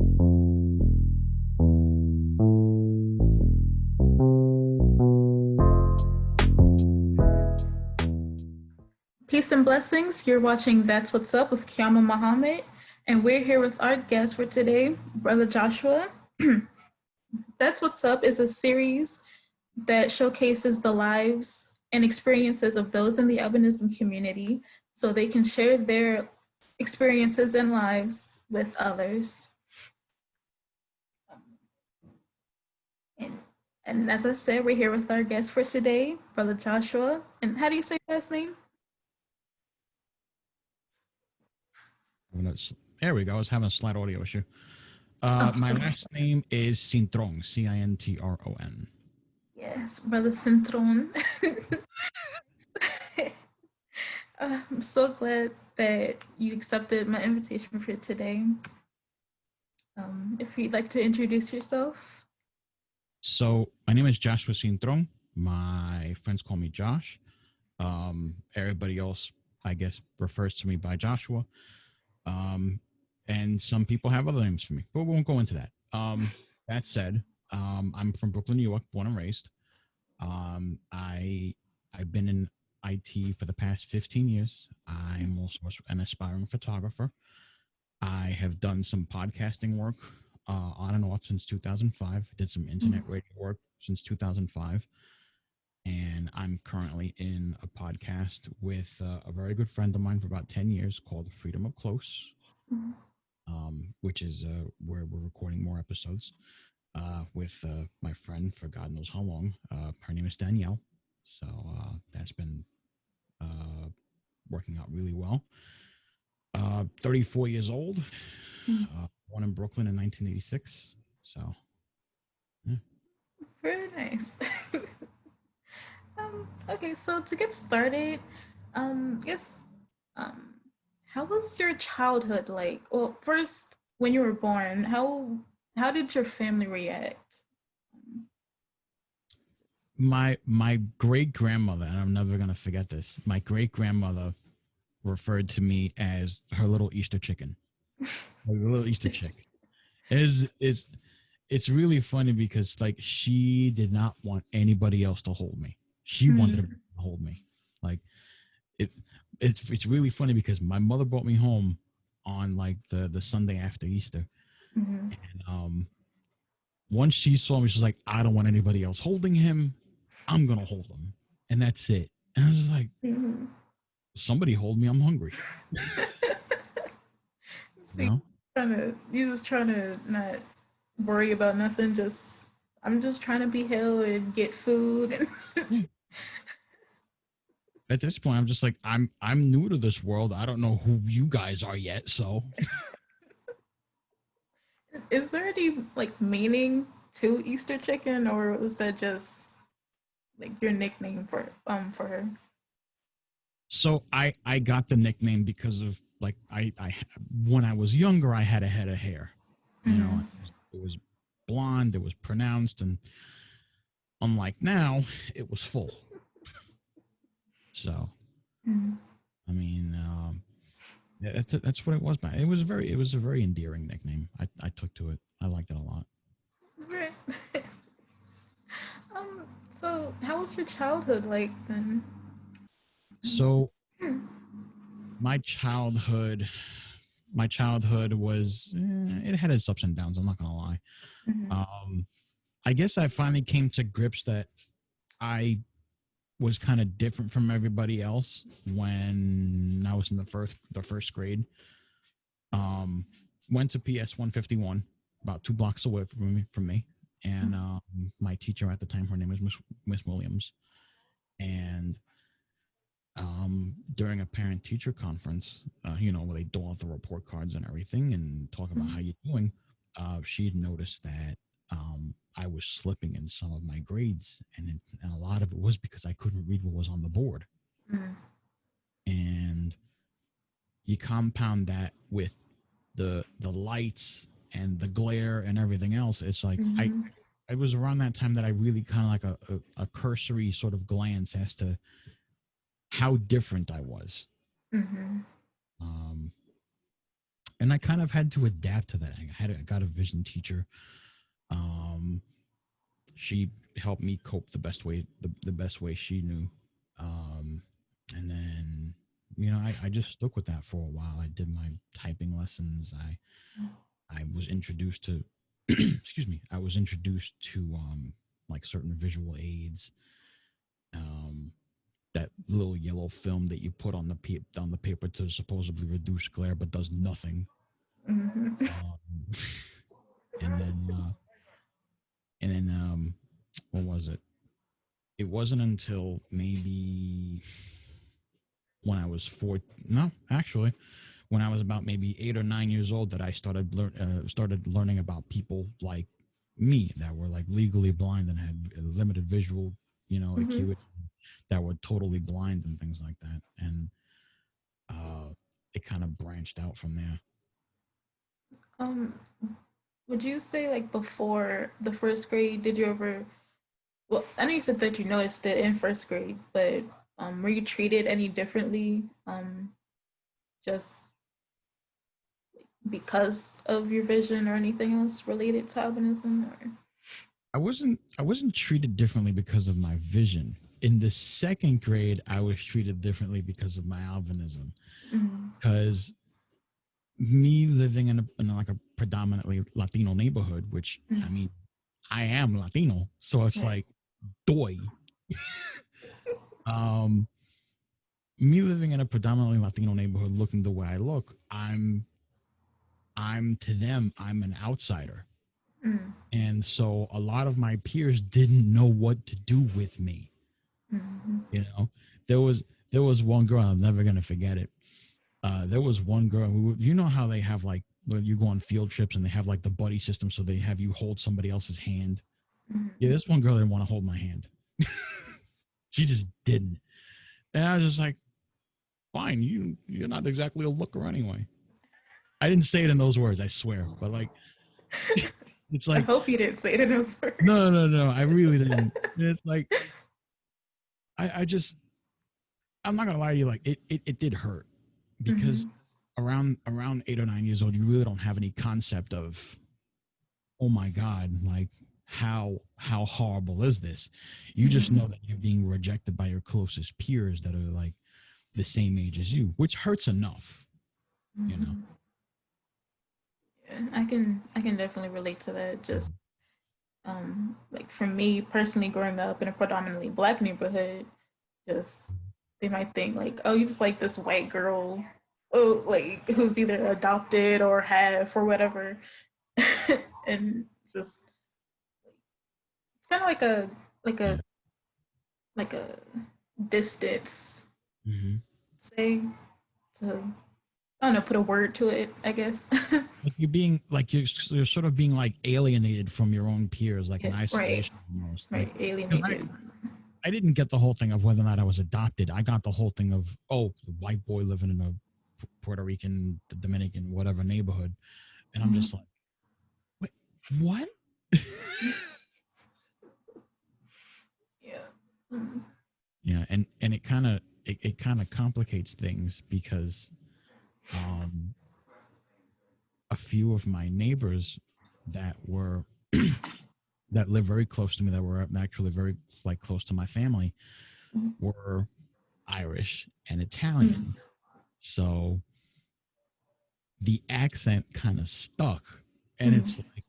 Peace and blessings. You're watching That's What's Up with Qiyamah Muhammad, and we're here with our guest for today, Brother Joshua. That's What's Up is a series that showcases the lives and experiences of those in the albinism community so they can share their experiences and lives with others. And as I said, we're here with our guest for today, Brother Joshua. And how do you say your last name? There we go. I was having a slight audio issue. My last name is Cintron, Cintron. Yes, Brother Cintron. I'm so glad that you accepted my invitation for today. If you'd like to introduce yourself. So my name is Joshua Cintron. My friends call me Josh. Everybody else, I guess, refers to me by Joshua. And some people have other names for me, but we won't go into that. That said, I'm from Brooklyn, New York, born and raised. I've been in IT for the past 15 years. I'm also an aspiring photographer. I have done some podcasting work on and off since 2005. Did some internet radio work since 2005. And I'm currently in a podcast with a very good friend of mine for about 10 years called Freedom Up Close, which is where we're recording more episodes with my friend for God knows how long. Her name is Danielle. So that's been working out really well. 34 years old, born in Brooklyn in 1986. So, yeah. Very nice. Okay, so to get started, how was your childhood like? Well, first, when you were born, how did your family react? My great grandmother, and I'm never gonna forget this. My great grandmother referred to me as her little Easter chicken, her little Easter chick. It's really funny because like she did not want anybody else to hold me. She wanted to hold me. Like it's really funny because my mother brought me home on like the Sunday after Easter, and once she saw me, she's like, "I don't want anybody else holding him. I'm gonna hold him," and that's it. And I was like, "Somebody hold me. I'm hungry." So you're just trying to not worry about nothing. I'm just trying to be held and get food. At this point, I'm just like, I'm new to this world. I don't know who you guys are yet. So, is there any like meaning to Easter chicken, or was that just like your nickname for her? So I got the nickname because of like I when I was younger I had a head of hair, you know, it was blonde, it was pronounced, and unlike now, it was full. So, I mean, that's what it was. It was a very endearing nickname. I took to it. I liked it a lot. Right. So how was your childhood like then? So, my childhood was it had its ups and downs. I'm not gonna lie. I guess I finally came to grips that I was kind of different from everybody else when I was in the first grade. Went to PS 151, about 2 blocks away from me, and my teacher at the time, her name was Miss Williams, and during a parent-teacher conference, where they dole out the report cards and everything and talk about how you're doing, she had noticed that I was slipping in some of my grades, and a lot of it was because I couldn't read what was on the board. And you compound that with the lights and the glare and everything else. It's like I was around that time that I really kind of like a cursory sort of glance as to how different I was. and I kind of had to adapt to that. I got a vision teacher. She helped me cope the best way, the best way she knew. And then, I just stuck with that for a while. I did my typing lessons. I was introduced to, excuse me, I was introduced to like certain visual aids. That little yellow film that you put on the paper to supposedly reduce glare, but does nothing. Mm-hmm. And then, what was it? It wasn't until maybe when I was no, actually, when I was about maybe 8 or 9 years old that I started learning about people like me that were like legally blind and had limited visual, Mm-hmm. acuity, that were totally blind and things like that. And it kind of branched out from there. Um, would you say like before the first grade, did you ever? Well, I know you said that you noticed it in first grade, but were you treated any differently? Just because of your vision or anything else related to albinism, or? I wasn't treated differently because of my vision. In the second grade, I was treated differently because of my albinism. Mm-hmm. Because me living in like a predominantly Latino neighborhood, which I mean, I am Latino, so it's Right. like doy. um, Me living in a predominantly Latino neighborhood, looking the way I look, I'm to them, I'm an outsider. Mm-hmm. And so a lot of my peers didn't know what to do with me. Mm-hmm. You know, there was there was one girl, I'm never gonna forget it. There was one girl. You know how they have like when you go on field trips and they have like the buddy system, so they have you hold somebody else's hand. Yeah, Mm-hmm. this one girl didn't want to hold my hand. She just didn't, and I was just like, "Fine, you're not exactly a looker anyway." I didn't say it in those words, I swear, but like, it's I like, hope you didn't say it in those words. no, I really didn't. And it's like, I just, I'm not gonna lie to you, like it did hurt because Mm-hmm. around 8 or 9 years old, you really don't have any concept of, oh my god, like how horrible is this? You just Mm-hmm. know that you're being rejected by your closest peers that are like the same age as you, which hurts enough, you know. Mm-hmm. Yeah, I can definitely relate to that. Just like for me personally, growing up in a predominantly black neighborhood, just they might think like, oh, you just like this white girl, oh, like who's either adopted or half or whatever, and it's kind of like a Yeah. like a distance, Mm-hmm. say, to I don't know, put a word to it, I guess. Like you're being like you're sort of being like alienated from your own peers, like Yeah, an right, isolation almost. Like, right, 'cause alienated. I didn't get the whole thing of whether or not I was adopted. I got the whole thing of, oh, the white boy living in a Puerto Rican, Dominican, whatever neighborhood, and I'm just Mhm. like, wait, what? Yeah. Mm. Yeah, and it kind of complicates things because um a few of my neighbors that were that live very close to me, that were actually very like close to my family, were Irish and Italian. So the accent kind of stuck, and Mhm. it's like,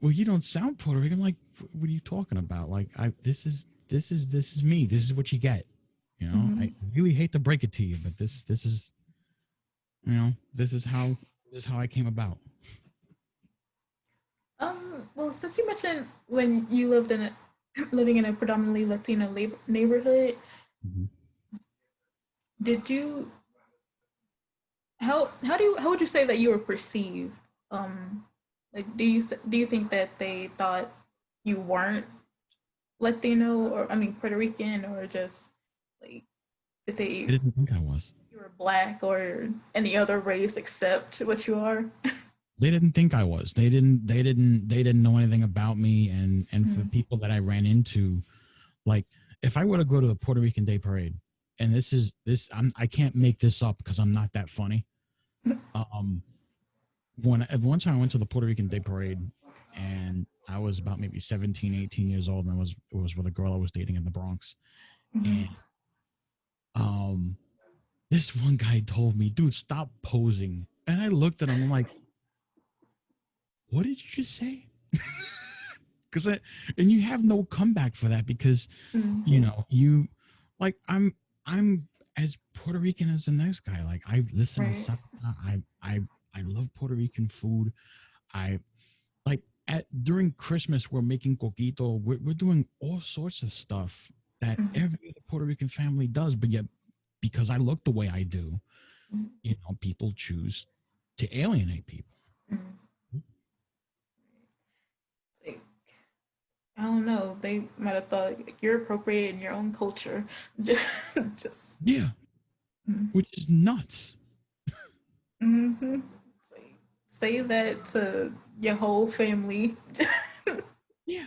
well, you don't sound Puerto Rican. I'm like, what are you talking about? Like, this is me. This is what you get. I Mhm. really hate to break it to you, but this is, this is how I came about. Well, since you mentioned when you lived in a living in a predominantly Latino neighborhood, Mhm. did you how would you say that you were perceived? Um, like, do you think that they thought you weren't Latino, or I mean Puerto Rican, or just like did I they didn't think I was. you were black or any other race except what you are? They didn't think I was. They didn't know anything about me. And for the Mm-hmm. people that I ran into, like if I were to go to the Puerto Rican Day Parade, and I can't make this up because I'm not that funny. Um, when at one time I went to the Puerto Rican Day Parade, and I was about maybe 17, 18 years old, and it was with a girl I was dating in the Bronx, and um, this one guy told me, "Dude, stop posing," and I looked at him, I'm like, "What did you just say?" Because and you have no comeback for that because you know you like I'm as Puerto Rican as the next guy. Like I listen to Right. salsa. I love Puerto Rican food. I like during Christmas we're making coquito. We're doing all sorts of stuff that every other Puerto Rican family does, but yet because I look the way I do, you know, people choose to alienate people. Like, I don't know. They might have thought like, you're appropriating your own culture. Just Yeah, which is nuts. mm-hmm. Like, say that to your whole family. Yeah,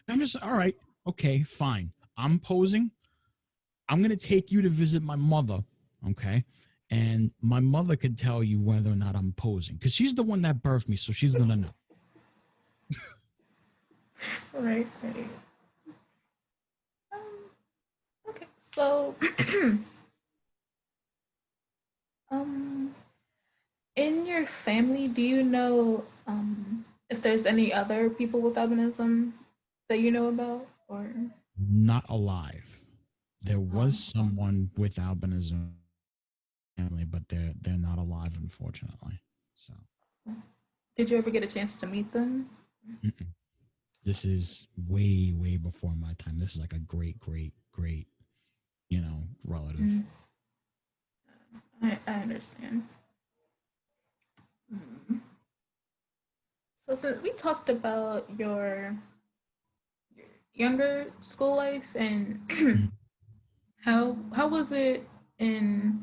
I'm just all right. Okay, fine. I'm posing. I'm going to take you to visit my mother, okay? And my mother could tell you whether or not I'm posing because she's the one that birthed me, so she's going to know. Right, right. Okay, so um, in your family, do you know if there's any other people with albinism that you know about, or Not alive. There was um, someone with albinism family, but they're not alive, unfortunately. So did you ever get a chance to meet them? mm-mm. This is way, way before my time. This is like a great, great, great, you know, relative. Mm, I understand. Mm. So since we talked about your younger school life and Mhm. how was it in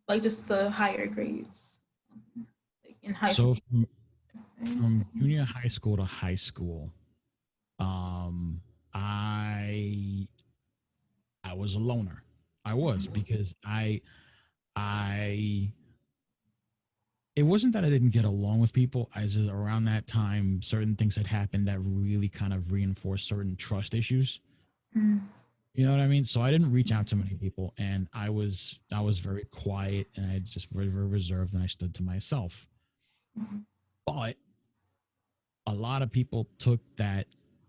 like just the higher grades, like in high So school? from junior high school to high school, um, I I was a loner. I was because I it wasn't that I didn't get along with people. As around that time, certain things had happened that really kind of reinforced certain trust issues. Mm, You know what I mean? So I didn't reach out to many people, and I was very quiet, and I just very very reserved, and I stood to myself. But a lot of people took that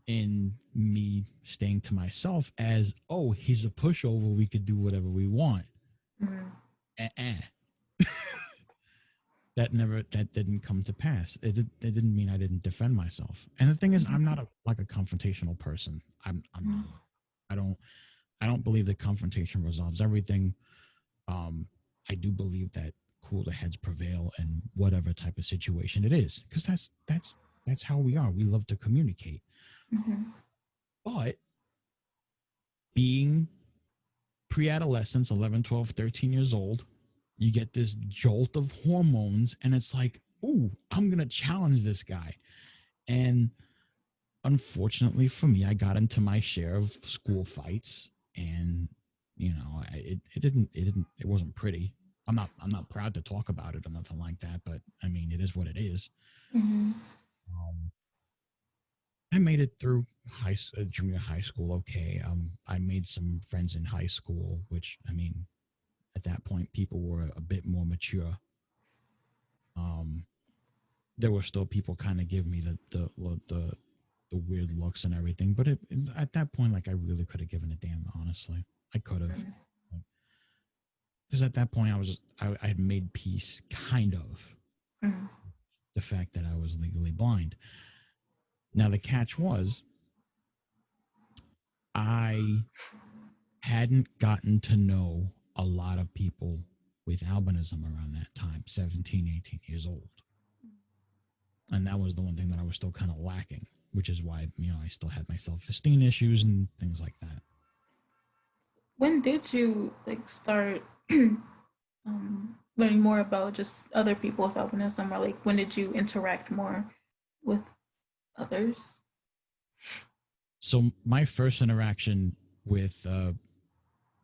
in me staying to myself as, oh, he's a pushover. We could do whatever we want. mm, Uh-uh. That didn't come to pass. It didn't mean I didn't defend myself. And the thing is, I'm not like a confrontational person. I'm mm, not. I don't I don't believe that confrontation resolves everything. Um, I do believe that cooler heads prevail in whatever type of situation it is, because that's how we are. We love to communicate. mhm, But being pre-adolescence, 11, 12, 13 years old, you get this jolt of hormones, and it's like, ooh, I'm gonna challenge this guy. And unfortunately for me, I got into my share of school fights, and you know, it wasn't pretty. I'm not proud to talk about it or nothing like that, but I mean, it is what it is. mhm, Um, I made it through junior high school. Okay. I made some friends in high school, which I mean, at that point, people were a bit more mature. Um, there were still people kind of give me the weird looks and everything. But at that point, like I really could have given a damn. Honestly, I could have, because at that point I had made peace, kind of, mm, the fact that I was legally blind. Now the catch was I hadn't gotten to know a lot of people with albinism around that time, 17, 18 years old. And that was the one thing that I was still kind of lacking, which is why, you know, I still had my self-esteem issues and things like that. when did you like start learning more about just other people with albinism, or like when did you interact more with others? So my first interaction with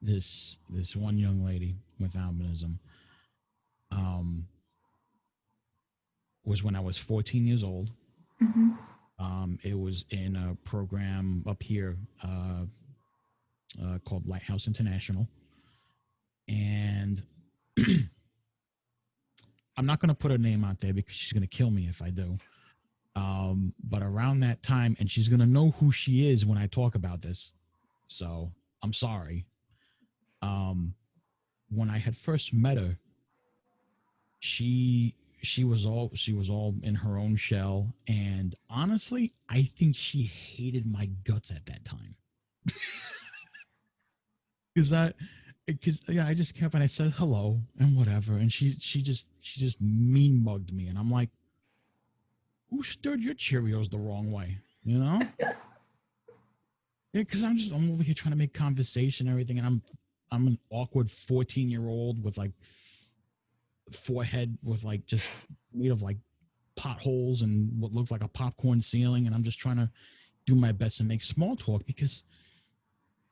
this one young lady with albinism, um, was when I was 14 years old. Mm-hmm. It was in a program up here called Lighthouse International. And I'm not going to put her name out there because she's going to kill me if I do. But around that time, and she's going to know who she is when I talk about this. So I'm sorry. When I had first met her, she she was all in her own shell, and honestly I think she hated my guts at that time. because I because yeah, I just kept and I said hello and whatever, and she just mean mugged me, and I'm like, who stirred your Cheerios the wrong way, you know? Yeah, because I'm over here trying to make conversation and everything, and I'm an awkward 14-year-old with like forehead with like just made of like potholes and what looked like a popcorn ceiling, and I'm just trying to do my best to make small talk because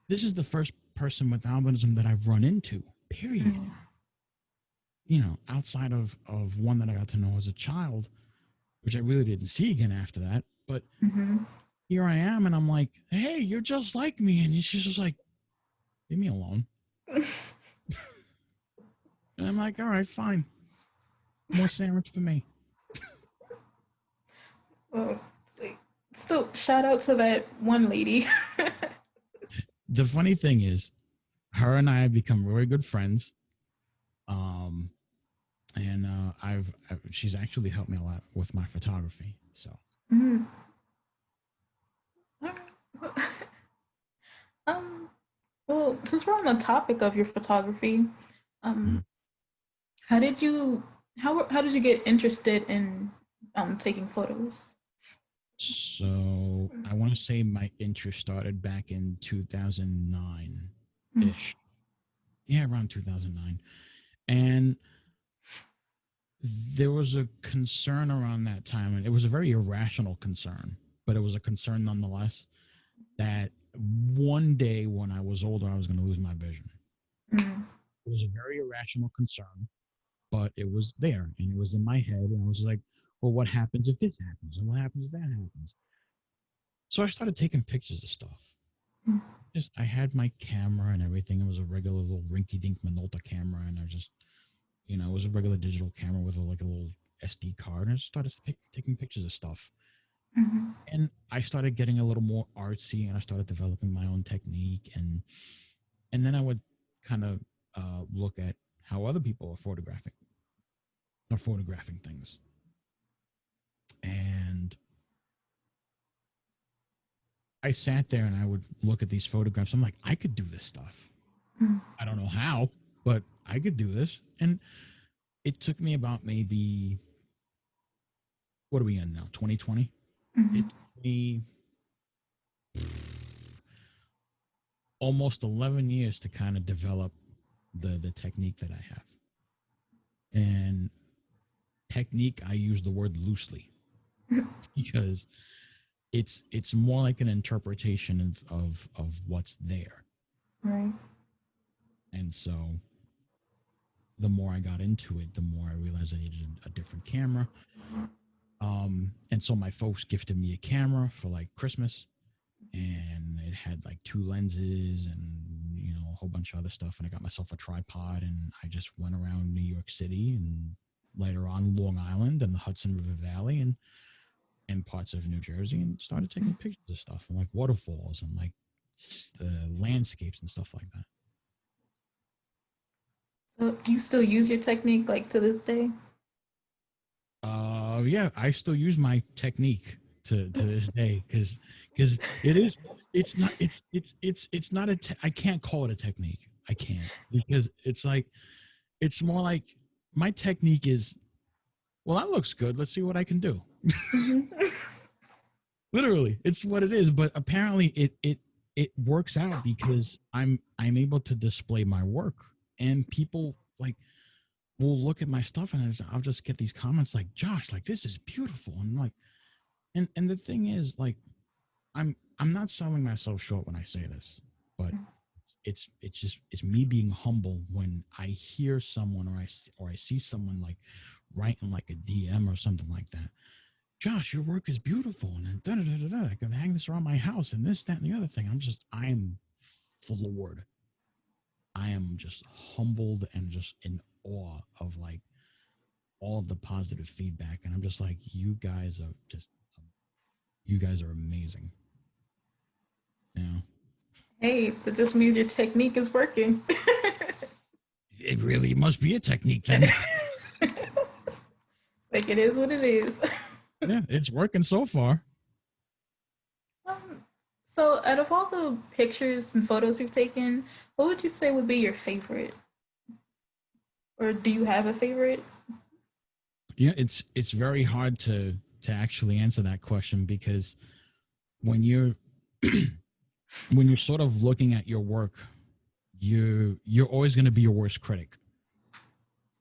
this is the first person with albinism that I've run into, period. Mm-hmm. You know, outside of one that I got to know as a child, which I really didn't see again after that. But Mm-hmm. here I am, and I'm like, hey, you're just like me. And she's just like, leave me alone. And I'm like, all right, fine. More sandwich for me. Well, still, shout out to that one lady. The funny thing is, her and I have become very good friends. Um, and she's actually helped me a lot with my photography. So, Mm. um, well, since we're on the topic of your photography, mm. um, how did you how did you get interested in taking photos? So I want to say my interest started back in 2009 Mm. ish. Yeah, around 2009. And there was a concern around that time, and it was a very irrational concern, but it was a concern nonetheless that one day when I was older, I was going to lose my vision. Mm. It was a very irrational concern, but it was there and it was in my head. And I was like, well, what happens if this happens? And what happens if that happens? So I started taking pictures of stuff. Mm. Just I had my camera and everything. It was a regular little rinky-dink Minolta camera, and I just, you know, it was a regular digital camera with like a little SD card, and I just started taking pictures of stuff. Mm-hmm. And I started getting a little more artsy, and I started developing my own technique, and then I would kind of look at how other people are photographing things, and I sat there and I would look at these photographs. I'm like, I could do this stuff. Mm. I don't know how, but I could do this. And it took me about maybe, what are we in now? 2020? Mm-hmm. It took me almost 11 years to kind of develop the technique that I have. And technique, I use the word loosely because it's more like an interpretation of what's there. Right. And so the more I got into it, the more I realized I needed a different camera. And so my folks gifted me a camera for like Christmas, and it had like two lenses and, you know, a whole bunch of other stuff. And I got myself a tripod, and I just went around New York City and later on Long Island and the Hudson River Valley and parts of New Jersey, and started taking pictures of stuff and like waterfalls and like landscapes and stuff like that. So you still use your technique like to this day? Yeah, I still use my technique to this day because it is it's not I can't call it a technique. I can't, because it's like it's more like my technique is, well, that looks good, let's see what I can do. Mm-hmm. Literally, it's what it is. But apparently it works out because I'm able to display my work, and people like will look at my stuff, and I'll just get these comments like, Josh, like, this is beautiful. And like, and the thing is, like, I'm not selling myself short when I say this, but it's just it's me being humble when I hear someone or I see someone like writing like a DM or something like that. Josh, your work is beautiful, and then da da da da da. I can hang this around my house, and this, that, and the other thing. I'm floored. I am just humbled and just in awe of like all of the positive feedback, and I'm just like, you guys are amazing. You know, Hey, that just means your technique is working. it really must be a technique then. Like it is what it is. Yeah, it's working so far. Um, so, out of all the pictures and photos you've taken, what would you say would be your favorite? Or do you have a favorite? Yeah, it's very hard to actually answer that question because when you're when you're sort of looking at your work, you're always going to be your worst critic,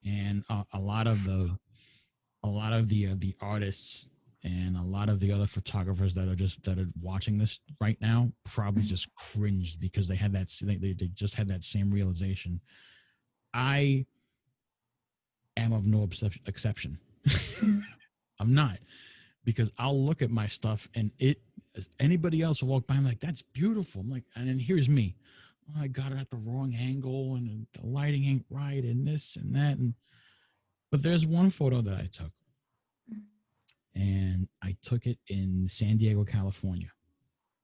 and a lot of the artists and a lot of the other photographers that are watching this right now probably just cringed because they just had that same realization. I am of no exception. I'm not, because I'll look at my stuff and anybody else will walk by. I'm like, that's beautiful. I'm like, and then here's me. Oh, I got it at the wrong angle and the lighting ain't right and this and that. But there's one photo that I took, and I took it in San Diego, California.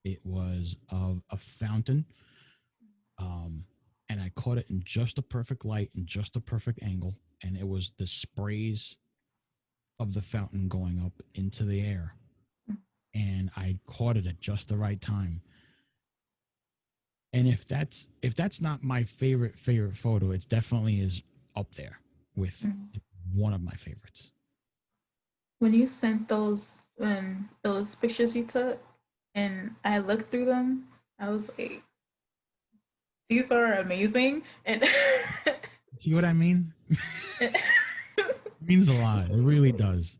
It was of a fountain. Um, and I caught it in just the perfect light and just the perfect angle. And it was the sprays of the fountain going up into the air, and I caught it at just the right time. And if that's not my favorite photo, it definitely is up there with one of my favorites. When you sent those pictures you took, and I looked through them, I was like, these are amazing. And See what I mean? It means a lot. It really does.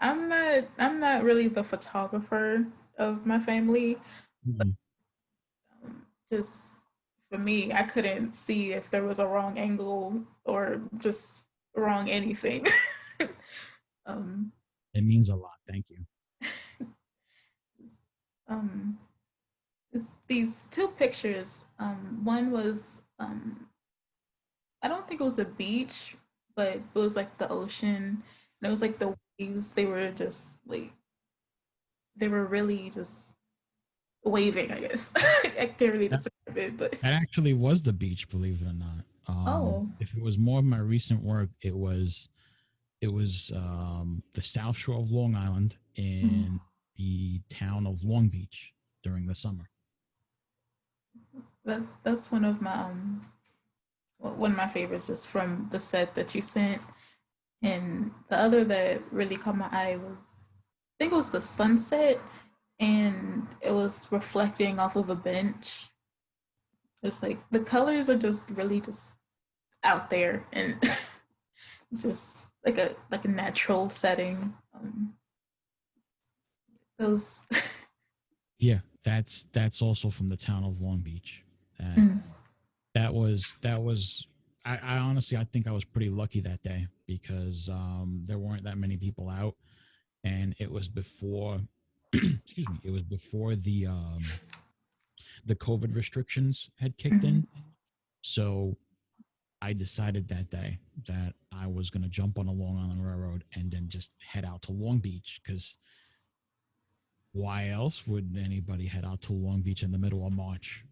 I'm not really the photographer of my family. Mm-hmm. Just for me, I couldn't see if there was a wrong angle or just wrong anything. um, It means a lot. Thank you. um, these two pictures. One was I don't think it was a beach, but it was like the ocean. And it was like the waves. They were just like they were really just waving. I guess I can't really That, describe it, but that actually was the beach, believe it or not. oh, If it was more of my recent work, it was the South Shore of Long Island in the town of Long Beach during the summer. that's one of my favorites, just from the set that you sent. And the other that really caught my eye was, I think it was the sunset, and it was reflecting off of a bench. It's like the colors are just really just out there, and it's just like a natural setting. Those. Yeah, that's also from the town of Long Beach. Mm. That was I honestly, I think I was pretty lucky that day because there weren't that many people out, and it was before excuse me, it was before the COVID restrictions had kicked in. So I decided that day that I was going to jump on a Long Island Railroad and then just head out to Long Beach, because why else would anybody head out to Long Beach in the middle of March?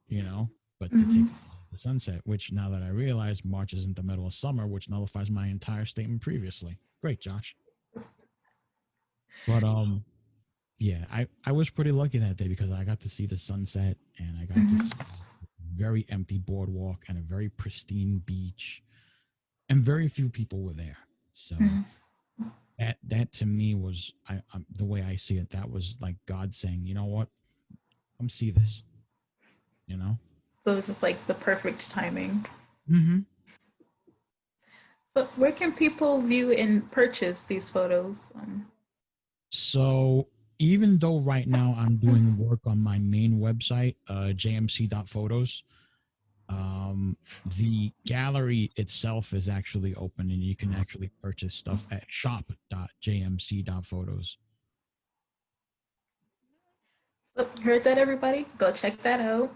You know, but to take the sunset, which now that I realize March isn't the middle of summer, which nullifies my entire statement previously. Great, Josh. But yeah, I was pretty lucky that day because I got to see the sunset, and I got to see a very empty boardwalk and a very pristine beach, and very few people were there. So that to me was, the way I see it, that was like God saying, you know what, come see this. You know. So it's just like the perfect timing. Mm-hmm. But where can people view and purchase these photos? So even though right now I'm doing work on my main website, jmc.photos, The gallery itself is actually open, and you can actually purchase stuff at shop.jmc.photos. So, heard that, everybody? Go check that out.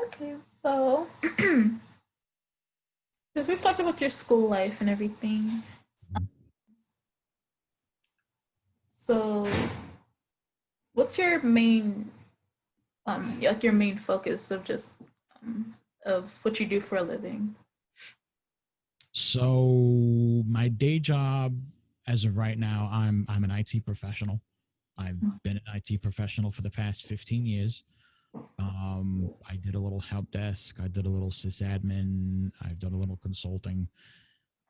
Okay, so since we've talked about your school life and everything, so what's your main, like your main focus of just of what you do for a living? So my day job, as of right now, I'm an IT professional. I've been an IT professional for the past 15 years. I did a little help desk. I did a little sysadmin. I've done a little consulting.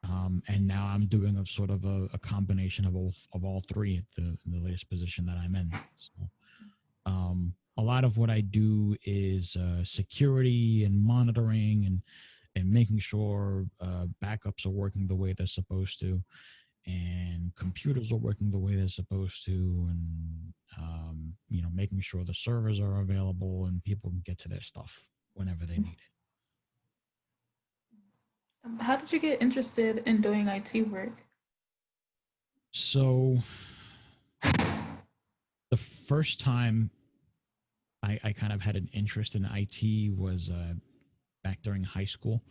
And now I'm doing a sort of a combination of all three at the latest position that I'm in. So, a lot of what I do is security and monitoring and making sure backups are working the way they're supposed to, and computers are working the way they're supposed to, and making sure the servers are available and people can get to their stuff whenever they need it. How did you get interested in doing IT work? So the first time I kind of had an interest in IT was back during high school.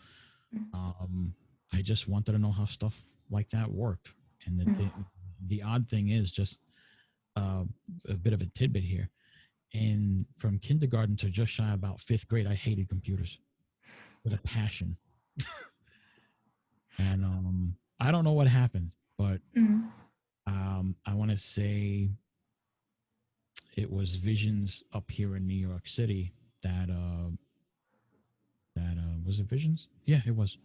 I just wanted to know how stuff like that worked. And the odd thing is just a bit of a tidbit here. And from kindergarten to just shy about fifth grade, I hated computers with a passion. And I don't know what happened, but Mm. I want to say it was Visions up here in New York City that was it Visions? Yeah, it was.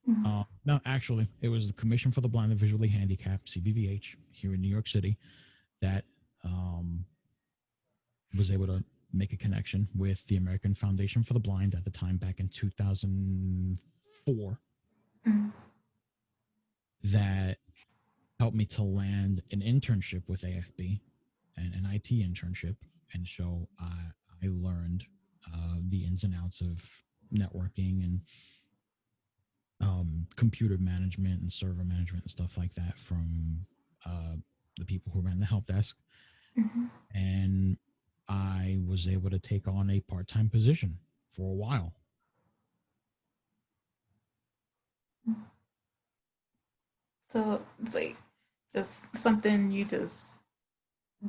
Mm. No, actually, it was the Commission for the Blind and Visually Handicapped, CBVH, here in New York City, that um, was able to make a connection with the American Foundation for the Blind at the time back in 2004 Mm. that helped me to land an internship with AFB and an IT internship. And so I learned the ins and outs of networking and computer management and server management and stuff like that from the people who ran the help desk. Mm-hmm. And I was able to take on a part time position for a while. So it's like just something you just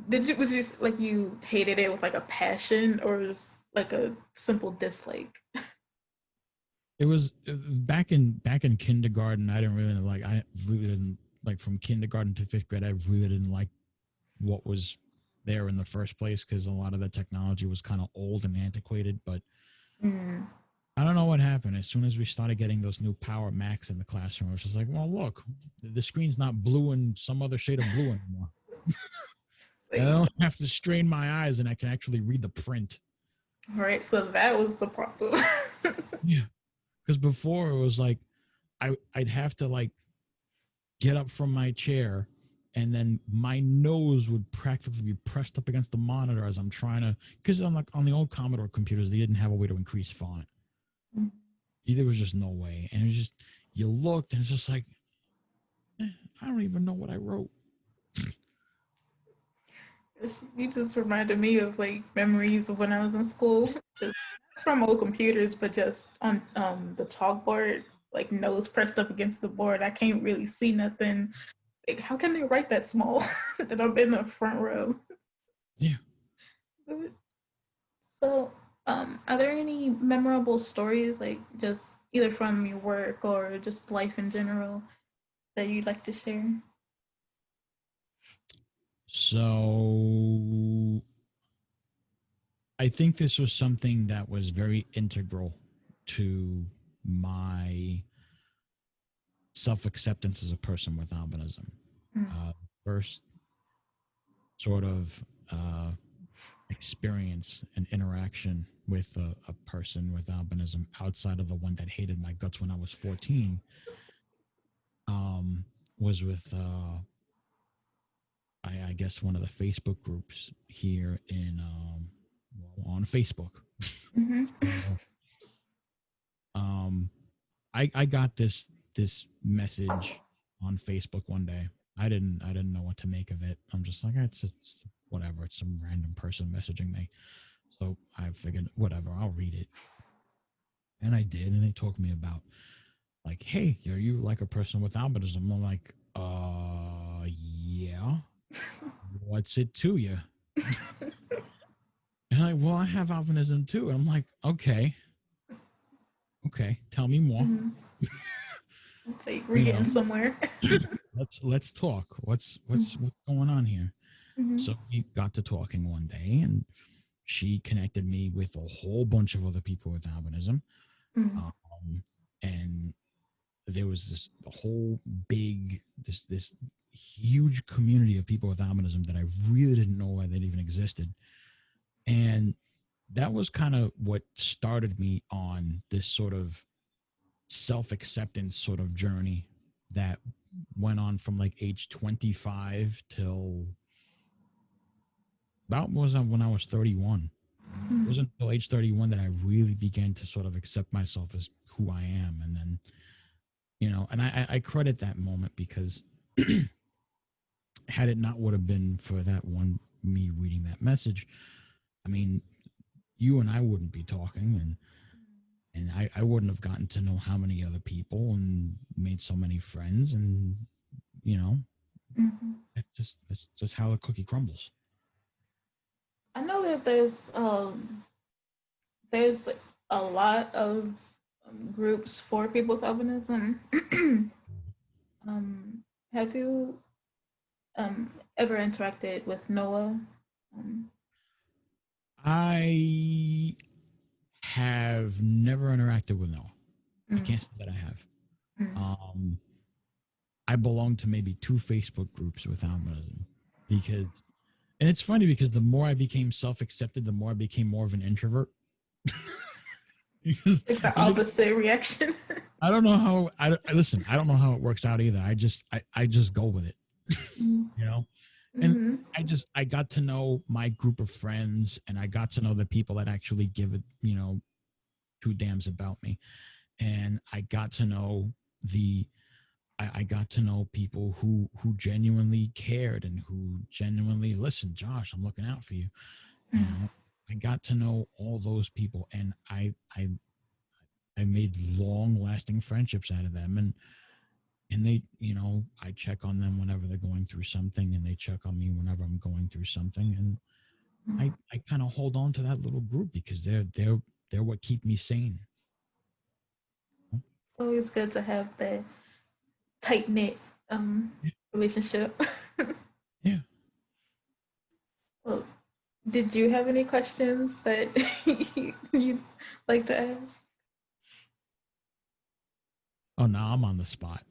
was you like you hated it with like a passion or just like a simple dislike? It was back in kindergarten. I really didn't like from kindergarten to fifth grade. I really didn't like what was there in the first place because a lot of the technology was kind of old and antiquated. But Mm. I don't know what happened. As soon as we started getting those new Power Macs in the classroom, it was just like, well, look, the screen's not blue and some other shade of blue anymore. And I Like, don't have to strain my eyes, and I can actually read the print. right, so that was the problem. Yeah, because before it was like I'd have to like get up from my chair, and then my nose would practically be pressed up against the monitor as I'm trying to. Because on the old Commodore computers, they didn't have a way to increase font. There was just no way, and it was just you looked, and it's just like I don't even know what I wrote. You just reminded me of like memories of when I was in school, just from old computers, but just on the chalkboard, like nose pressed up against the board. I can't really see nothing. Like, how can they write that small? That I'm in the front row. Yeah. So, are there any memorable stories, like just either from your work or just life in general, that you'd like to share? So I think this was something that was very integral to my self acceptance as a person with albinism. Mm. First, sort of experience and interaction with a person with albinism outside of the one that hated my guts when I was 14 was with, I guess, one of the Facebook groups here in on Facebook. Mm-hmm. So, um, I got this message on Facebook one day. I didn't know what to make of it. I'm just like, it's whatever. It's some random person messaging me. So I figured, whatever, I'll read it. And I did, and they talked to me about like, hey, are you like a person with albinism? I'm like, yeah. What's it to you? And like, well, I have albinism too. And I'm like, okay, tell me more. Mm-hmm. It's like we're You getting know, somewhere. let's talk. What's going on here? Mm-hmm. So we got to talking one day, and she connected me with a whole bunch of other people with albinism. Mm-hmm. Um, and there was this whole big this huge community of people with albinism that I really didn't know why they even existed. And that was kind of what started me on this sort of self-acceptance sort of journey that went on from like age 25 till about was when I was 31. It wasn't until age 31 that I really began to sort of accept myself as who I am. And then, and I credit that moment because had it not would have been for that one, me reading that message, I mean, you and I wouldn't be talking, and I wouldn't have gotten to know how many other people and made so many friends, and you know, Mm-hmm. that's just how a cookie crumbles. I know that there's a lot of groups for people with albinism. um, have you ever interacted with Noah? Um, I have never interacted with Noah. I mm, can't say that I have. mm, Um, I belong to maybe two Facebook groups with albinism because, and it's funny because the more I became self-accepted, the more I became more of an introvert. Because like the I, opposite reaction. I don't know how listen. I don't know how it works out either. I just go with it, you know. And Mm-hmm. I got to know my group of friends, and I got to know the people that actually give it, two damns about me, and I got to know the I got to know people who genuinely cared and who genuinely listened. Josh, I'm looking out for you. You Mm. know, I got to know all those people, and I made long lasting friendships out of them, and they, I check on them whenever they're going through something, and they check on me whenever I'm going through something, and I kind of hold on to that little group because they're what keep me sane. It's always good to have that tight knit relationship. Yeah. Well, did you have any questions that you'd like to ask? Oh, now I'm on the spot.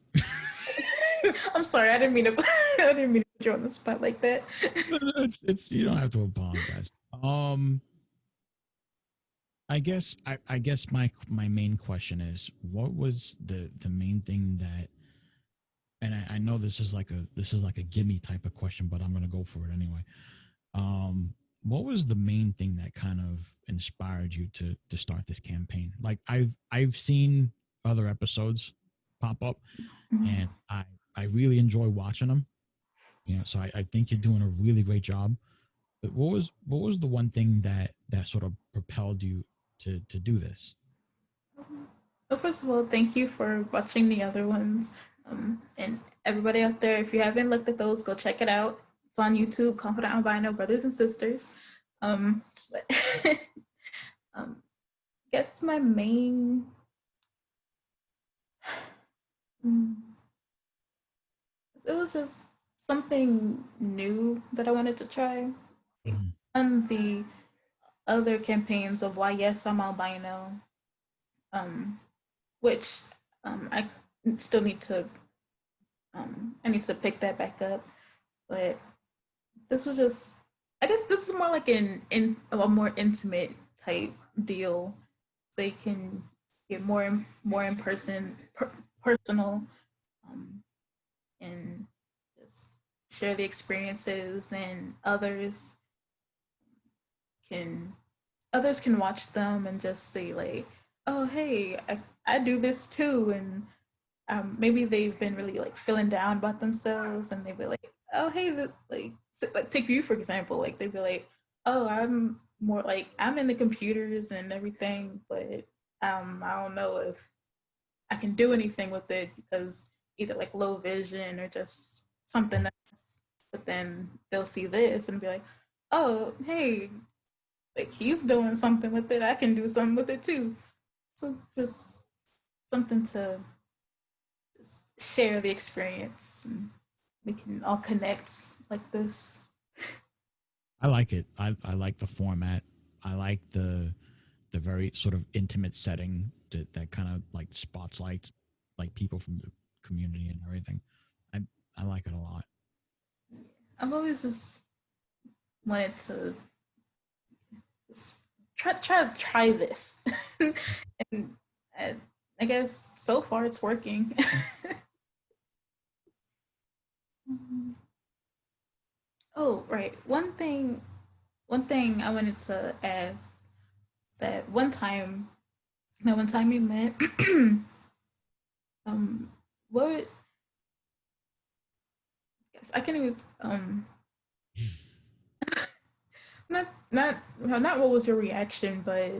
I'm sorry, I didn't mean to. I didn't mean to put you on the spot like that. It's you don't have to apologize. I guess my main question is, what was the main thing that, and I know this is like a gimme type of question, but I'm gonna go for it anyway. What was the main thing that kind of inspired you to start this campaign? Like I've seen other episodes pop up, Mhm. and I really enjoy watching them. So I think you're doing a really great job. But what was the one thing that sort of propelled you to do this? Well, first of all, thank you for watching the other ones. And everybody out there, if you haven't looked at those, go check it out. It's on YouTube, Confident Albino Brothers and Sisters. But um, I guess my main mm, it was just something new that I wanted to try. Mhm. On the other campaigns of why yes I'm albino, um, which I still need to I need to pick that back up. But this was just I guess this is more like in a more intimate type deal, so you can get more in person, personal, um, and just share the experiences, and others can others can watch them and just say like, oh hey, I do this too, and maybe they've been really like feeling down about themselves, and they'd be like, oh hey, like take you for example, like they'd be like, oh I'm more like I'm in the computers and everything, but I don't know if I can do anything with it because either like low vision or just something else. But then they'll see this and be like, oh hey, like he's doing something with it, I can do something with it too. So just something to just share the experience, and we can all connect like this. I like it. I like the format. I like the very sort of intimate setting that kind of like spotlights like people from the community and everything. I I like it a lot. I've always just wanted to just try this, and, and I guess so far it's working. Oh, right. One thing I wanted to ask, that one time we met, um, what, gosh, I can't even, not what was your reaction, but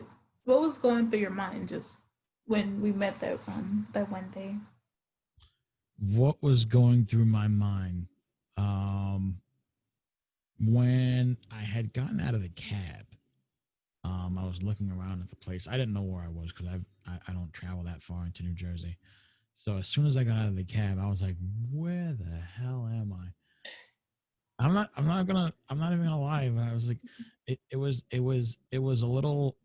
what was going through your mind just when we met that one day? What was going through my mind um, when I had gotten out of the cab? I was looking around at the place. I didn't know where I was because I don't travel that far into New Jersey. So as soon as I got out of the cab, I was like, "Where the hell am I?" I'm not even gonna lie. But I was like, it was a little.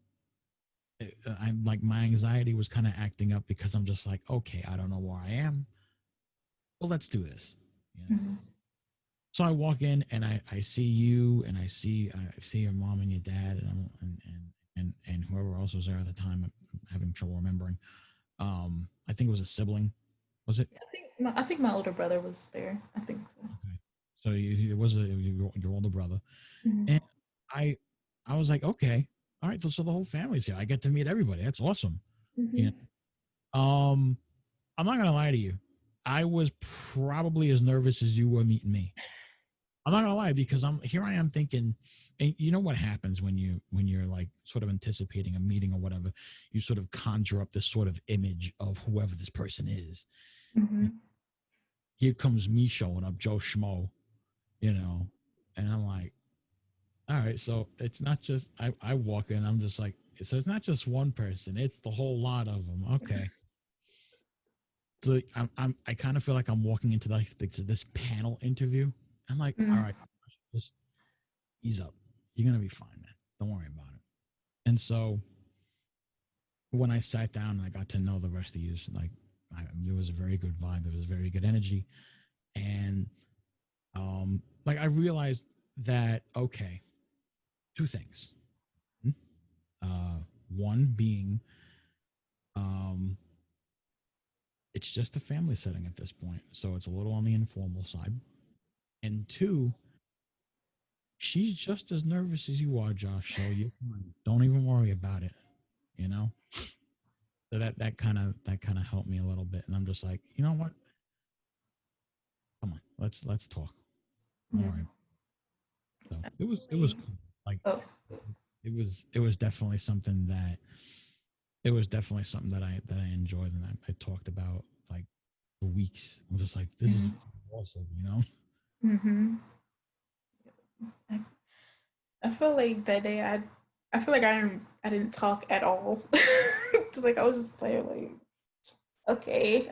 I'm like my anxiety was kind of acting up because I'm just like, okay, I don't know where I am. Well, let's do this. You know. Mm-hmm. So I walk in and I see you and I see your mom and your dad and whoever else was there at the time. I'm having trouble remembering. I think it was a sibling. Was it? I think my older brother was there. I think so. Okay. So it was your older brother, Mm-hmm. and I I was like, okay, all right. So the whole family's here. I get to meet everybody. That's awesome. You Mm-hmm. know. I'm not gonna lie to you. I was probably as nervous as you were meeting me. I'm not gonna lie because I'm here. I am thinking, and you know what happens when you're like sort of anticipating a meeting or whatever, you sort of conjure up this sort of image of whoever this person is. Mm-hmm. Here comes me showing up, Joe Schmo, you know, and I'm like, all right, so it's not just I walk in, I'm just like, so it's not just one person, it's the whole lot of them. Okay, so I kind of feel like I'm walking into like this panel interview. I'm like, all Mm-hmm. right, just ease up. You're gonna be fine, man. Don't worry about it. And so when I sat down and I got to know the rest of you, like there was a very good vibe. There was very good energy, and like I realized that okay, two things. Uh, one being, um, it's just a family setting at this point, so it's a little on the informal side. And two, she's just as nervous as you are, Josh. So you don't even worry about it. You know. So that kind of helped me a little bit, and I'm just like, you know what? Come on, let's talk. Don't worry. So it was cool. Like Oh. it was definitely something that it was definitely something that I enjoyed and I talked about like for weeks. I'm just like, this is awesome, you know? Mm-hmm. I, I feel like that day I feel like I didn't talk at all. Just like I was just there like, okay,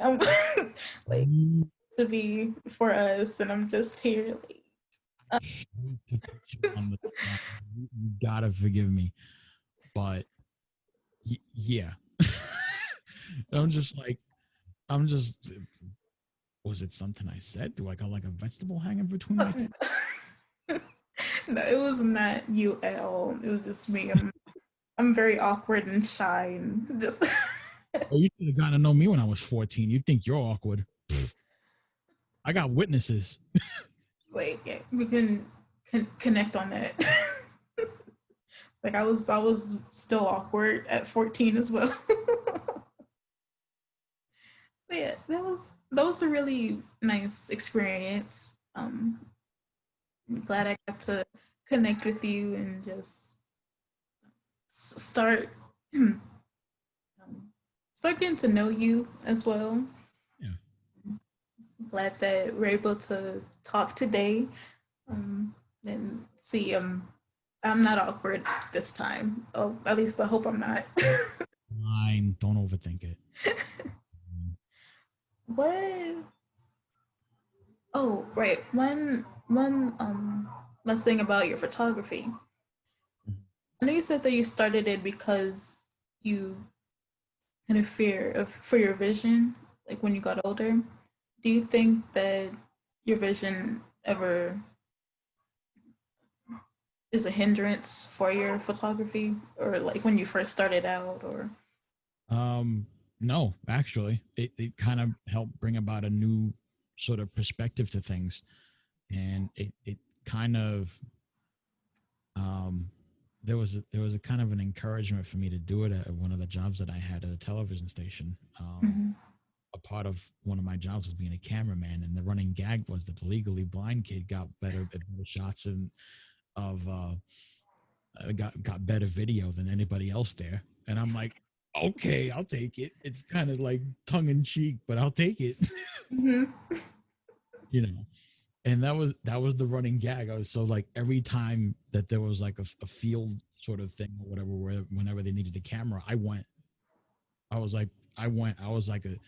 like You to be for us, and I'm just here like, hate to put you on the spot. You gotta forgive me, but yeah, I'm just like, I'm just. Was it something I said? Do I got like a vegetable hanging between my teeth? no, it was not you at all. It was just me. I'm very awkward and shy and just Oh, you should have gotten to know me when I was 14. You think you're awkward? I got witnesses. like yeah, we can connect on that. Like I was still awkward at 14 as well. But yeah, that was a really nice experience. I'm glad I got to connect with you and just start um, start getting to know you as well. Yeah. Glad that we're able to talk today. Um, and see, I'm not awkward this time. Oh, at least I hope I'm not. Fine. Don't overthink it. What? Oh, right. One last thing about your photography. I know you said that you started it because you had a fear of for your vision, like when you got older. Do you think that your vision ever is a hindrance for your photography, or like when you first started out, or? Um, no, actually, it kind of helped bring about a new sort of perspective to things, and it kind of um, there was a kind of an encouragement for me to do it at one of the jobs that I had at a television station. Mhm. A part of one of my jobs was being a cameraman, and the running gag was that the legally blind kid got better shots and of got better video than anybody else there. And I'm like, okay, I'll take it. It's kind of like tongue in cheek, but I'll take it. Mhm. you know. And that was the running gag. I was so like every time that there was like a field sort of thing or whatever, where whenever they needed a camera, I went. I was like, I went. I was like a,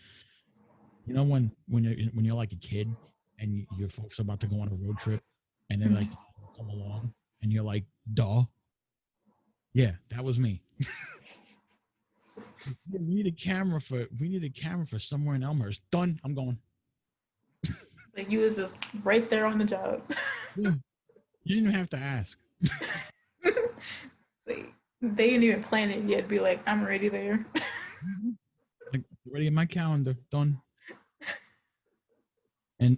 when you're like a kid and your folks are about to go on a road trip, and then like come along, and you're like, duh, yeah, that was me. We need a camera for somewhere in Elmhurst. Done. I'm going. Like you was just right there on the job. Yeah. You didn't have to ask. Like, they didn't even plan it yet. Be like, I'm already there. Mhm. Like already in my calendar. Done. And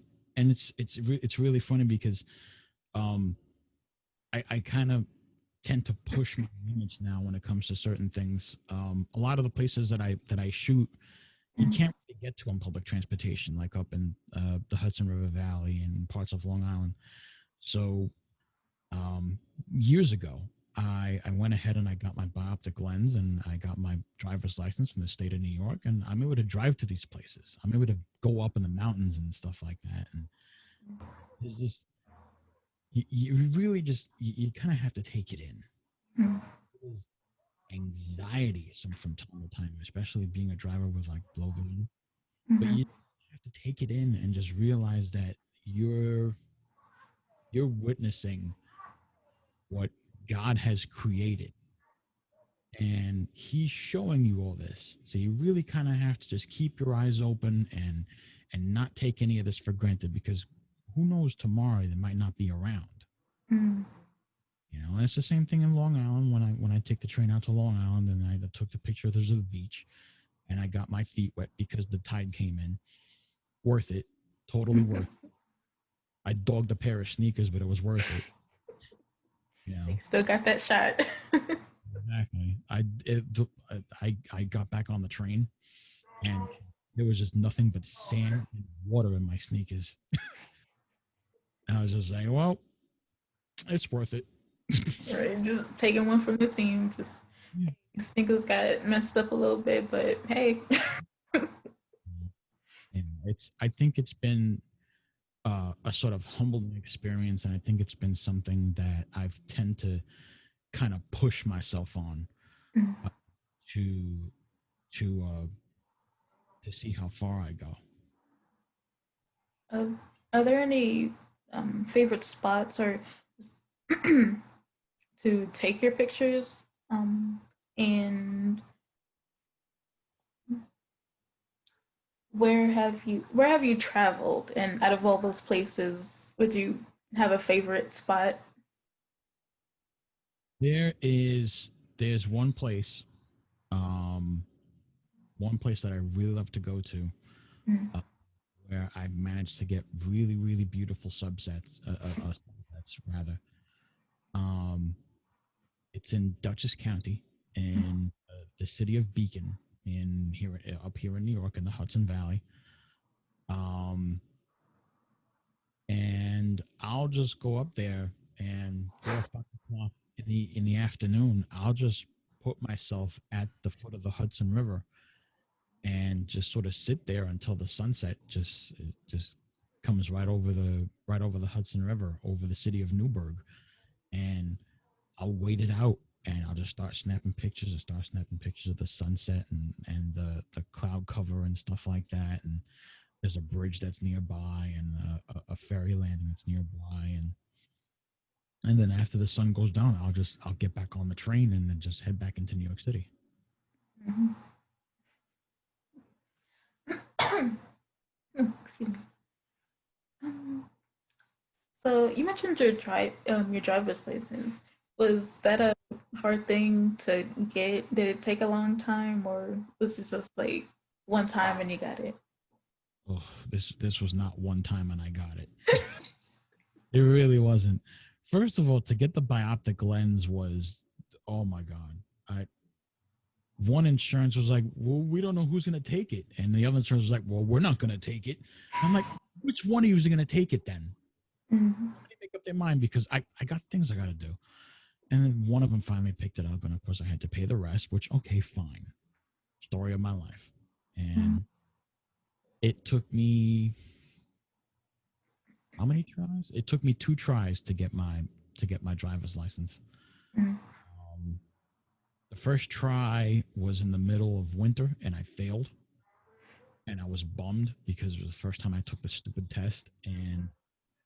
it's really funny because um I kind of tend to push my limits now when it comes to certain things. A lot of the places that I shoot, you can't really get to on public transportation, like up in the Hudson River Valley and parts of Long Island. So um, years ago, I went ahead and I got my bioptic lens and I got my driver's license from the state of New York, and I'm able to drive to these places. I'm able to go up in the mountains and stuff like that. And there's this, you really just, you kind of have to take it in. There's anxiety from time to time, especially being a driver with like low vision. But Mhm. you have to take it in and just realize that you're witnessing what God has created, and he's showing you all this. So you really kind of have to just keep your eyes open and not take any of this for granted, because who knows, tomorrow they might not be around. Mhm. And it's the same thing in Long Island. When I take the train out to Long Island and I took the picture of the beach, and I got my feet wet because the tide came in. Worth it. Totally worth it. I dogged a pair of sneakers, but it was worth it. You know. Like, still got that shot. Exactly. I got back on the train, and there was just nothing but sand and water in my sneakers. And I was just saying, well, it's worth it. Right, just taking one from the team. Just Yeah. sneakers got messed up a little bit, but hey. And I think it's been a sort of humbling experience, and I think it's been something that I've tend to kind of push myself on uh, to to uh, to see how far I go. uh, are there any favorite spots or to take your pictures? And where have you traveled? And out of all those places, would you have a favorite spot? There's um, one place that I really love to go to, Mm. uh, where I've managed to get really, really beautiful sunsets rather. Um, It's in Dutchess County in the city of Beacon up here in New York in the Hudson Valley. And I'll just go up there and 4 o'clock in the afternoon. I'll just put myself at the foot of the Hudson River and just sort of sit there until the sunset just comes right over the Hudson River over the city of Newburgh, and I'll wait it out and I'll just start snapping pictures of the sunset and the cloud cover and stuff like that. And there's a bridge that's nearby and a ferry landing that's nearby. And then after the sun goes down, I'll get back on the train and then just head back into New York City. Mm-hmm. Excuse me. So you mentioned your driver's license. Was that a hard thing to get? Did it take a long time, or was it just like one time and you got it? Oh, this was not one time and I got it. It really wasn't. First of all, to get the bioptic lens was, oh my god! One insurance was like, well, we don't know who's going to take it, and the other insurance was like, well, we're not going to take it. And I'm like, which one of you is going to take it then? Mm-hmm. They make up their mind because I got things I got to do. And then one of them finally picked it up, and of course I had to pay the rest, which, okay, fine. Story of my life. And it took me, how many tries? It took me 2 tries to get my driver's license. Mm-hmm. The first try was in the middle of winter, and I failed. And I was bummed because it was the first time I took the stupid test, and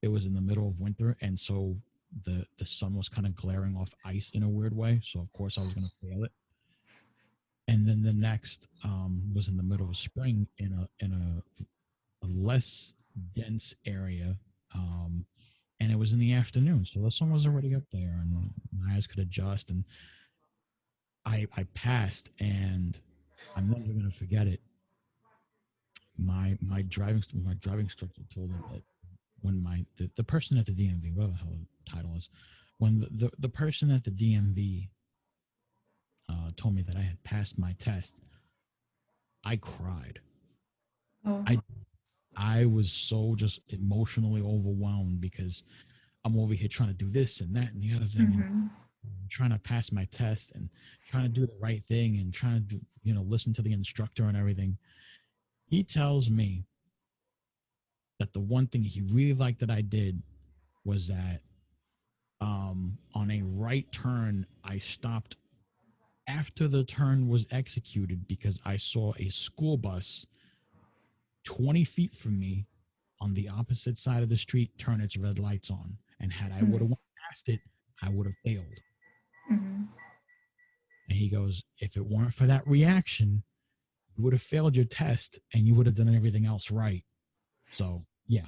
it was in the middle of winter, and so the sun was kind of glaring off ice in a weird way. So of course I was going to fail it. And then the next was in the middle of spring in a less dense area, and it was in the afternoon, so the sun was already up there, and my eyes could adjust, and I passed, and I'm never going to forget it. My driving instructor told me that when the person at the DMV, whatever the hell the title is, when the person at the DMV told me that I had passed my test, I cried. Oh. I was so just emotionally overwhelmed because I'm over here trying to do this and that and the other thing, Mm-hmm. and trying to pass my test and trying to do the right thing and trying to listen to the instructor and everything. He tells me that the one thing he really liked that I did was that on a right turn, I stopped after the turn was executed because I saw a school bus 20 feet from me on the opposite side of the street turn its red lights on. And had I would have went past it, I would have failed. Mm-hmm. And he goes, if it weren't for that reaction, you would have failed your test and you would have done everything else right. So, yeah.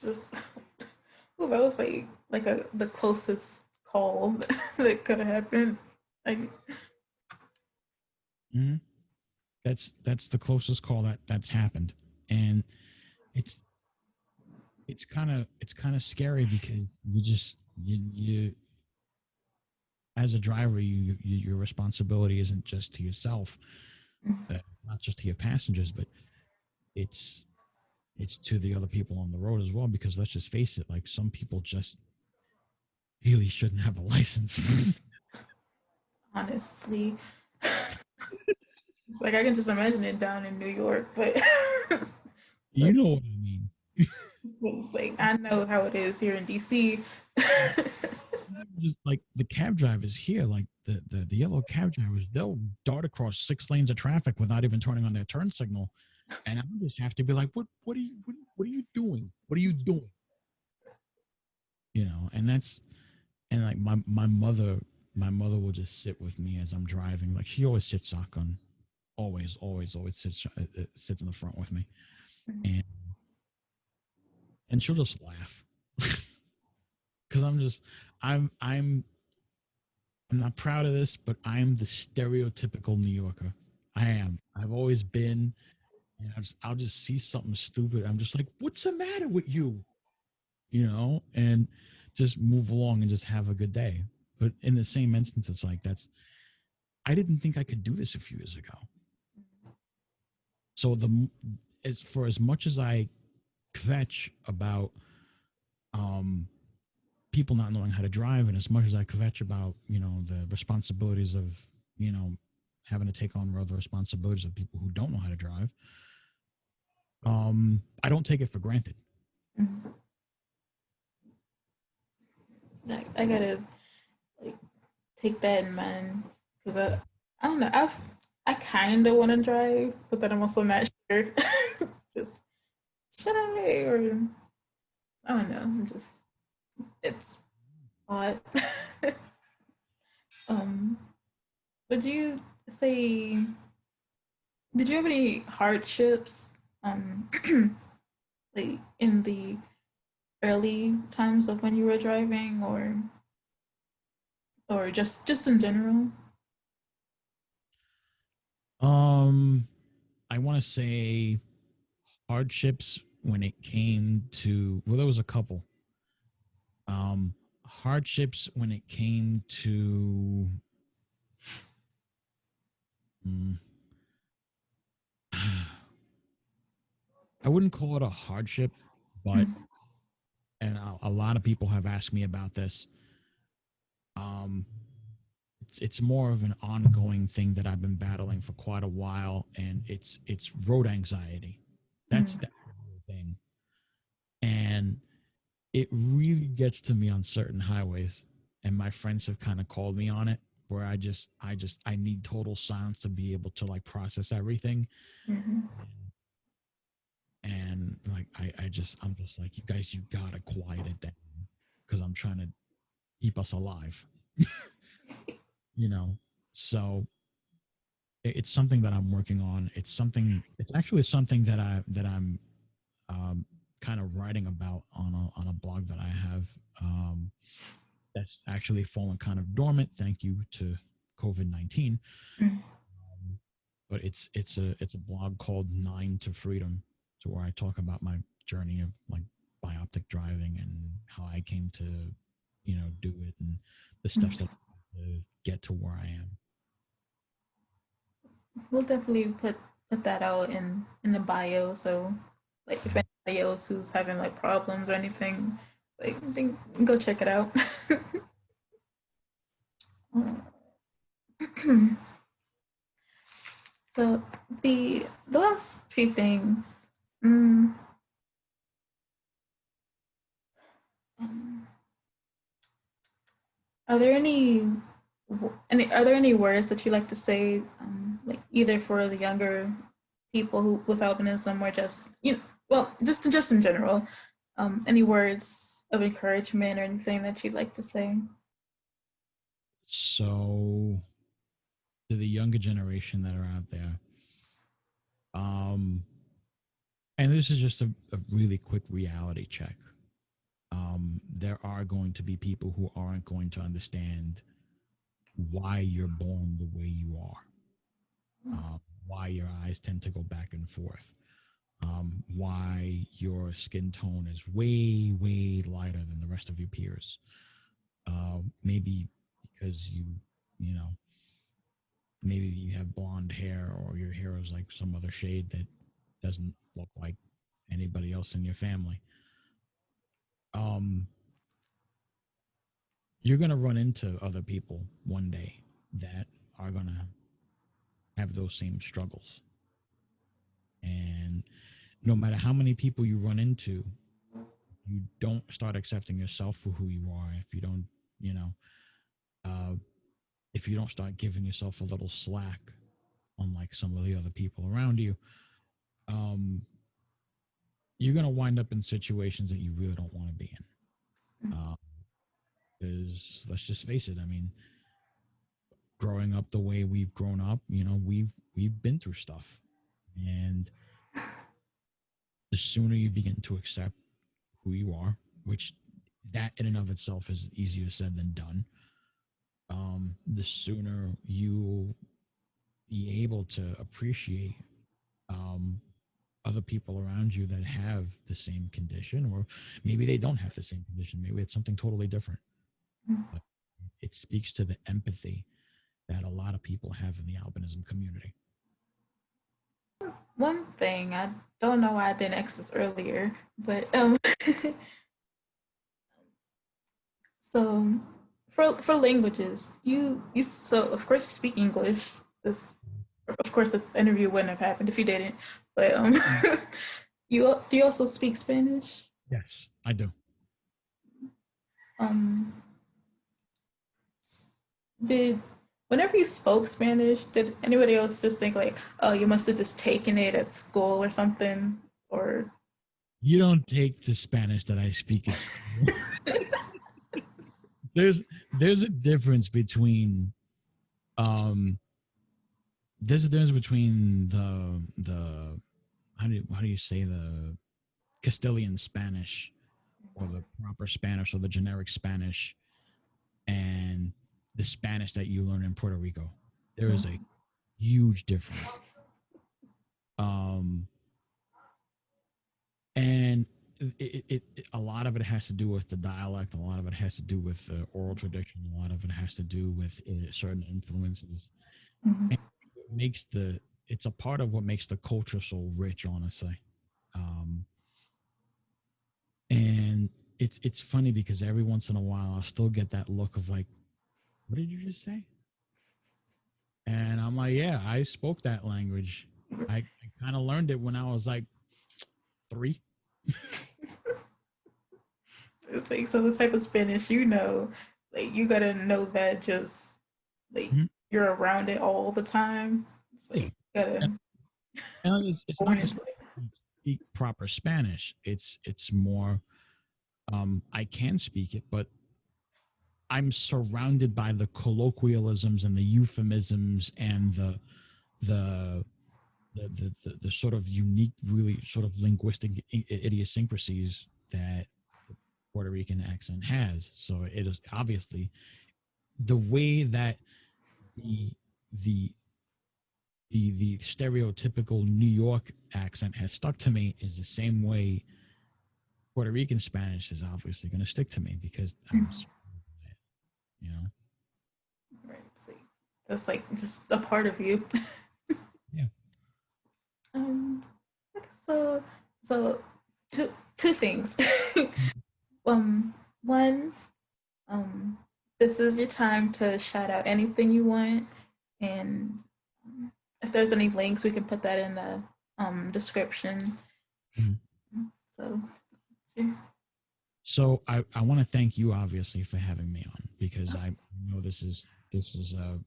Just well, that was like the closest call that could have happened. Like, Mm-hmm. That's the closest call that's happened. And it's kind of scary because you as a driver, your responsibility isn't just to yourself, not just to your passengers, but it's to the other people on the road as well. Because let's just face it, like some people just really shouldn't have a license. honestly, it's like I can just imagine it down in New York, but You know what I mean? it's like I know how it is here in DC. Just like the cab drivers here, like the yellow cab drivers, they'll dart across 6 lanes of traffic without even turning on their turn signal, and I just have to be like, what are you doing? What are you doing? And like my mother will just sit with me as I'm driving. Like she always sits shotgun, always sits in the front with me, and she'll just laugh because I'm not proud of this, but I'm the stereotypical New Yorker. I am. I've always been. And I'll just see something stupid. I'm just like, what's the matter with you? And just move along and just have a good day. but in the same instance, it's like I didn't think I could do this a few years ago. So as much as I kvetch about people not knowing how to drive, and as much as I kvetch about the responsibilities of having to take on other responsibilities of people who don't know how to drive, I don't take it for granted. Mm-hmm. I gotta like take that in mind because I don't know. I kind of want to drive, but then I'm also not sure. Just should I or I don't know. I'm just it's odd. um, would you say did you have any hardships like in the early times of when you were driving or just in general? I want to say hardships when it came to, well, there was a couple. Hardships when it came to mm, I wouldn't call it a hardship, but Mm-hmm. and a lot of people have asked me about this. Um, it's more of an ongoing thing that I've been battling for quite a while, and it's road anxiety. That's the thing, and it really gets to me on certain highways. And my friends have kind of called me on it, where I need total silence to be able to like process everything. Mm-hmm. And like I'm just like, you guys, you gotta quiet it down because I'm trying to keep us alive. you know so it's something that I'm working on. It's actually something that I'm um, kind of writing about on a blog that I have, that's actually fallen kind of dormant, thank you to COVID-19. um, but it's a blog called Nine to Freedom, to where I talk about my journey of like bioptic driving and how I came to do it, and the steps that I had to get to where I am. We'll definitely put that out in the bio. So, like, if anybody else who's having like problems or anything, like, then go check it out. So the last few things. Mm, um, are there any words that you like to say, like either for the younger people who with albinism or just well just in general, any words of encouragement or anything that you'd like to say? So to the younger generation that are out there, um, and this is just a really quick reality check. There are going to be people who aren't going to understand why you're born the way you are, why your eyes tend to go back and forth, why your skin tone is way, way lighter than the rest of your peers. Maybe because you know, maybe you have blonde hair, or your hair is like some other shade that doesn't look like anybody else in your family. Um, you're going to run into other people one day that are going to have those same struggles. And no matter how many people you run into, you don't start accepting yourself for who you are, if you don't, you know, uh, if you don't start giving yourself a little slack, unlike some of the other people around you, um, you're going to wind up in situations that you really don't want to be in. Because let's just face it, I mean, growing up the way we've grown up, we've been through stuff, and the sooner you begin to accept who you are, which that in and of itself is easier said than done, the sooner you'll be able to appreciate um, other people around you that have the same condition, or maybe they don't have the same condition. Maybe it's something totally different. it speaks to the empathy that a lot of people have in the albinism community. One thing, I don't know why I didn't ask this earlier, but so for languages, you so of course you speak English. This of course this interview wouldn't have happened if you didn't. But you do you also speak Spanish? Yes, I do. Um, did whenever you spoke Spanish, did anybody else just think like, oh, you must have just taken it at school or something, or You don't take the Spanish that I speak at school. there's a difference between um there's a difference between the how do you say the Castilian Spanish or the proper Spanish or the generic Spanish and the Spanish that you learn in Puerto Rico. There is a huge difference. Um and a lot of it has to do with the dialect. A lot of it has to do with the oral tradition. A lot of it has to do with certain influences. Mhm. And it makes the it's a part of what makes the culture so rich, honestly. Um, and it's funny because every once in a while I'll still get that look of like, what did you just say? And I'm like, yeah, I spoke that language. I kind of learned it when I was like 3. It's like so the type of Spanish you know, like you gotta know that just like Mhm. you're around it all the time. It's like Yeah. you gotta And it's born not to into it. speak proper Spanish. It's more I can speak it, but I'm surrounded by the colloquialisms and the euphemisms and the the sort of unique, really sort of linguistic idiosyncrasies that the Puerto Rican accent has. So it is obviously the way that the the the stereotypical New York accent has stuck to me is the same way Puerto Rican Spanish is obviously going to stick to me because I'm, you know, Right. See, that's like just a part of you. yeah. um. So so two things. um. One. Um. This is your time to shout out anything you want, and if there's any links, we can put that in the description. Mhm. So. Yeah. So I want to thank you obviously for having me on because I know this is a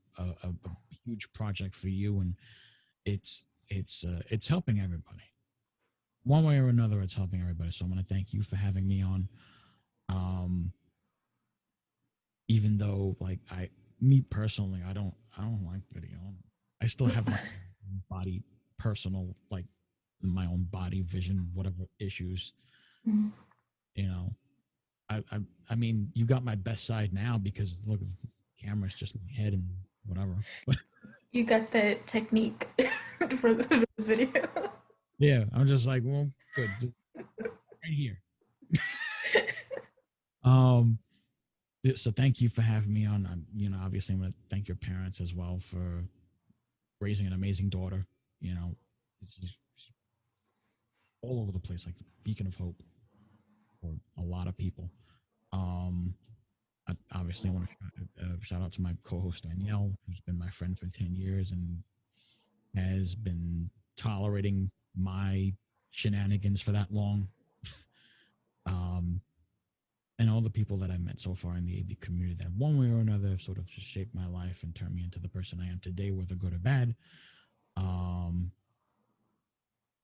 huge project for you and it's helping everybody one way or another. It's helping everybody. So I want to thank you for having me on. Um, even though like me personally, I don't like video. I still have my own body personal like my own body vision whatever issues. Mhm. You know, I mean, you got my best side now because look, the camera's just my head and whatever. You got that technique for this video. Yeah, I'm just like, well, good, just right here. Um, so thank you for having me on. You know, obviously, I'm gonna thank your parents as well for raising an amazing daughter. You know, she's all over the place, like a beacon of hope for a lot of people. Um, I obviously want to shout out to my co-host Danielle, who's been my friend for 10 years and has been tolerating my shenanigans for that long. um, and all the people that I've met so far in the AB community that one way or another have sort of just shaped my life and turned me into the person I am today, whether good or bad. Um,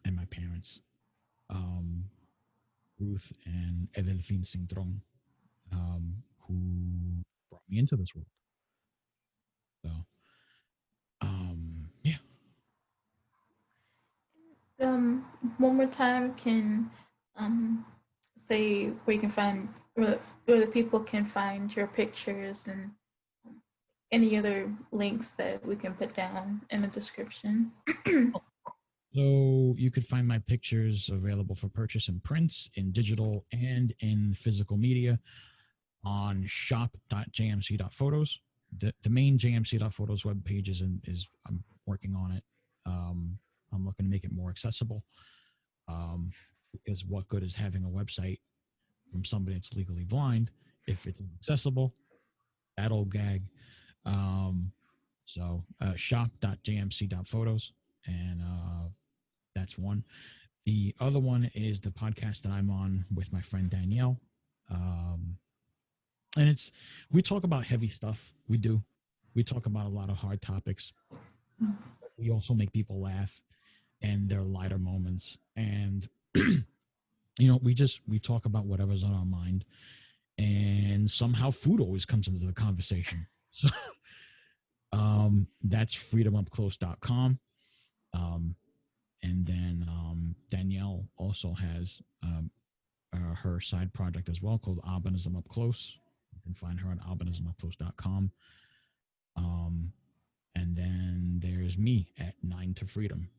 and my parents, um, Ruth and im.Cintron, who brought me into this world. So, yeah. One more time, can um say where you can find where the people can find your pictures and any other links that we can put down in the description. So you could find my pictures available for purchase in prints, in digital, and in physical media on shop.jmc.photos. The main jmc.photos web page is I'm working on it. I'm looking to make it more accessible, because what good is having a website from somebody that's legally blind if it's inaccessible? That old gag. Shop.jmc.photos, and that's one. The other one is the podcast that I'm on with my friend Danielle. And we talk about heavy stuff. We do. We talk about a lot of hard topics. We also make people laugh, and there are lighter moments. And we talk about whatever's on our mind, and somehow food always comes into the conversation. So that's freedomupclose.com. And then Danielle also has her side project as well called Albinism Up Close. You can find her on albinismupclose.com. And then there's me at 9 to Freedom.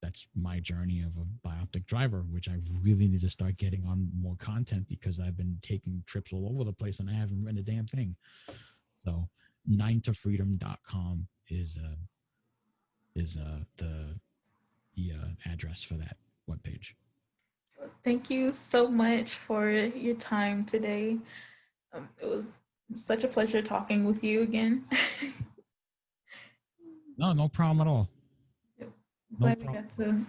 That's my journey of a bioptic driver, which I really need to start getting on more content because I've been taking trips all over the place and I haven't written a damn thing. So 9tofreedom.com is the address for that webpage. Thank you so much for your time today. It was such a pleasure talking with you again. No problem at all. Glad we got to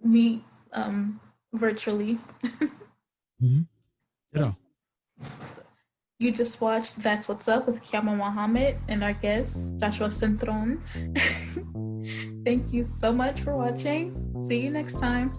meet virtually. Mm-hmm. Yeah. So you just watched That's What's Up with Qiyamah Muhammad and our guest, Joshua.M.Cintron. Thank you so much for watching. See you next time.